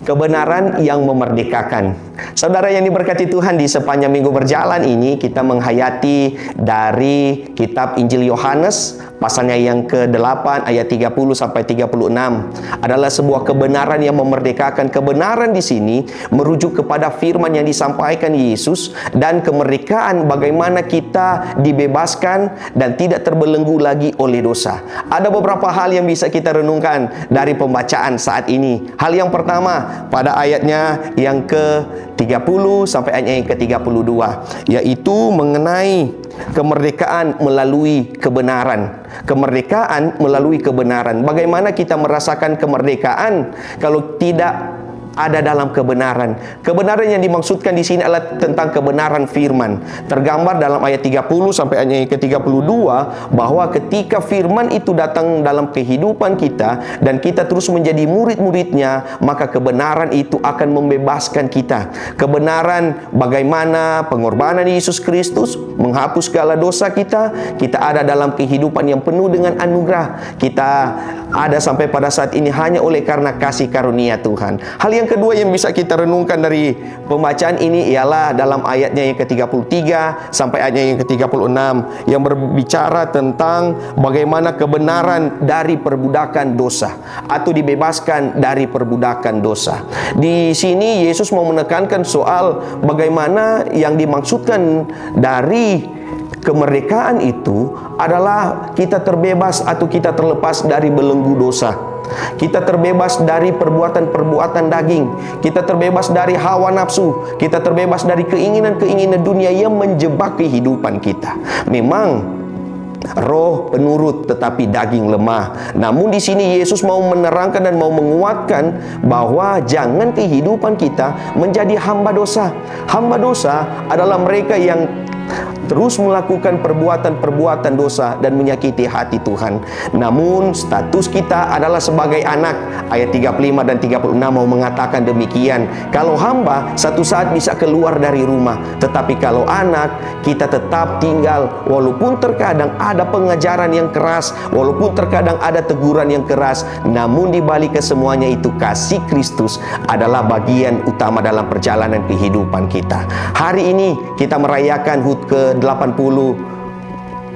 Kebenaran yang memerdekakan. Saudara yang diberkati Tuhan, di sepanjang minggu berjalan ini kita menghayati dari kitab Injil Yohanes pasalnya yang ke-8 ayat 30 sampai 36 adalah sebuah kebenaran yang memerdekakan. Kebenaran di sini merujuk kepada firman yang disampaikan Yesus dan kemerdekaan, bagaimana kita dibebaskan dan tidak terbelenggu lagi oleh dosa. Ada beberapa hal yang bisa kita renungkan dari pembacaan saat ini. Hal yang pertama, pada ayatnya yang ke-30 sampai ayatnya yang ke-32, yaitu mengenai kemerdekaan melalui kebenaran. Kemerdekaan melalui kebenaran. Bagaimana kita merasakan kemerdekaan kalau tidak ada dalam kebenaran? Kebenaran yang dimaksudkan di sini adalah tentang kebenaran firman. Tergambar dalam ayat 30 sampai ayat ke-32 bahwa ketika firman itu datang dalam kehidupan kita dan kita terus menjadi murid-muridnya, maka kebenaran itu akan membebaskan kita. Kebenaran bagaimana pengorbanan Yesus Kristus menghapus segala dosa kita. Kita ada dalam kehidupan yang penuh dengan anugerah. Kita ada sampai pada saat ini hanya oleh karena kasih karunia Tuhan. Hal yang kedua yang bisa kita renungkan dari pembacaan ini ialah dalam ayatnya yang ke-33 sampai ayatnya yang ke-36 yang berbicara tentang bagaimana kebenaran dari perbudakan dosa atau dibebaskan dari perbudakan dosa. Di sini Yesus mau menekankan soal bagaimana yang dimaksudkan dari kemerdekaan itu adalah kita terbebas atau kita terlepas dari belenggu dosa. Kita terbebas dari perbuatan-perbuatan daging. Kita terbebas dari hawa nafsu. Kita terbebas dari keinginan-keinginan dunia yang menjebak kehidupan kita. Memang roh penurut tetapi daging lemah. Namun di sini Yesus mau menerangkan dan mau menguatkan bahwa jangan kehidupan kita menjadi hamba dosa. Hamba dosa adalah mereka yang terus melakukan perbuatan-perbuatan dosa dan menyakiti hati Tuhan. Namun status kita adalah sebagai anak. Ayat 35 dan 36 mau mengatakan demikian. Kalau hamba satu saat bisa keluar dari rumah, tetapi kalau anak, kita tetap tinggal walaupun terkadang ada pengajaran yang keras, walaupun terkadang ada teguran yang keras. Namun di balik kesemuanya itu kasih Kristus adalah bagian utama dalam perjalanan kehidupan kita. Hari ini kita merayakan HUT ke-80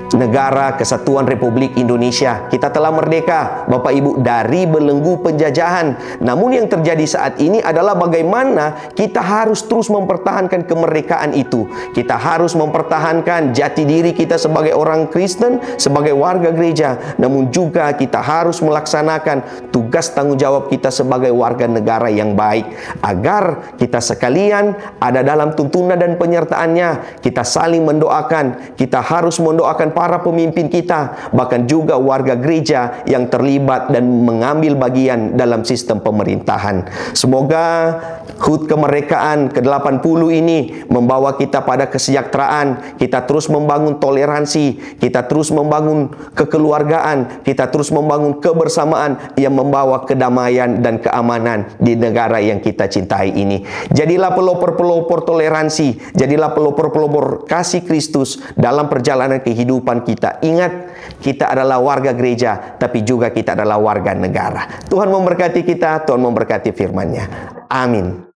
Negara Kesatuan Republik Indonesia. Kita telah merdeka, Bapak Ibu, dari belenggu penjajahan. Namun yang terjadi saat ini adalah bagaimana kita harus terus mempertahankan kemerdekaan itu. Kita harus mempertahankan jati diri kita sebagai orang Kristen, sebagai warga gereja. Namun juga kita harus melaksanakan tugas tanggung jawab kita sebagai warga negara yang baik, agar kita sekalian ada dalam tuntunan dan penyertaannya. Kita saling mendoakan. Kita harus mendoakan para pemimpin kita, bahkan juga warga gereja yang terlibat dan mengambil bagian dalam sistem pemerintahan. Semoga HUT kemerdekaan ke-80 ini membawa kita pada kesejahteraan. Kita terus membangun toleransi, kita terus membangun kekeluargaan, kita terus membangun kebersamaan yang membawa kedamaian dan keamanan di negara yang kita cintai ini. Jadilah pelopor-pelopor toleransi, jadilah pelopor-pelopor kasih Kristus dalam perjalanan kehidupan kita. Ingat, kita adalah warga gereja, tapi juga kita adalah warga negara. Tuhan memberkati kita, Tuhan memberkati firman-Nya. Amin.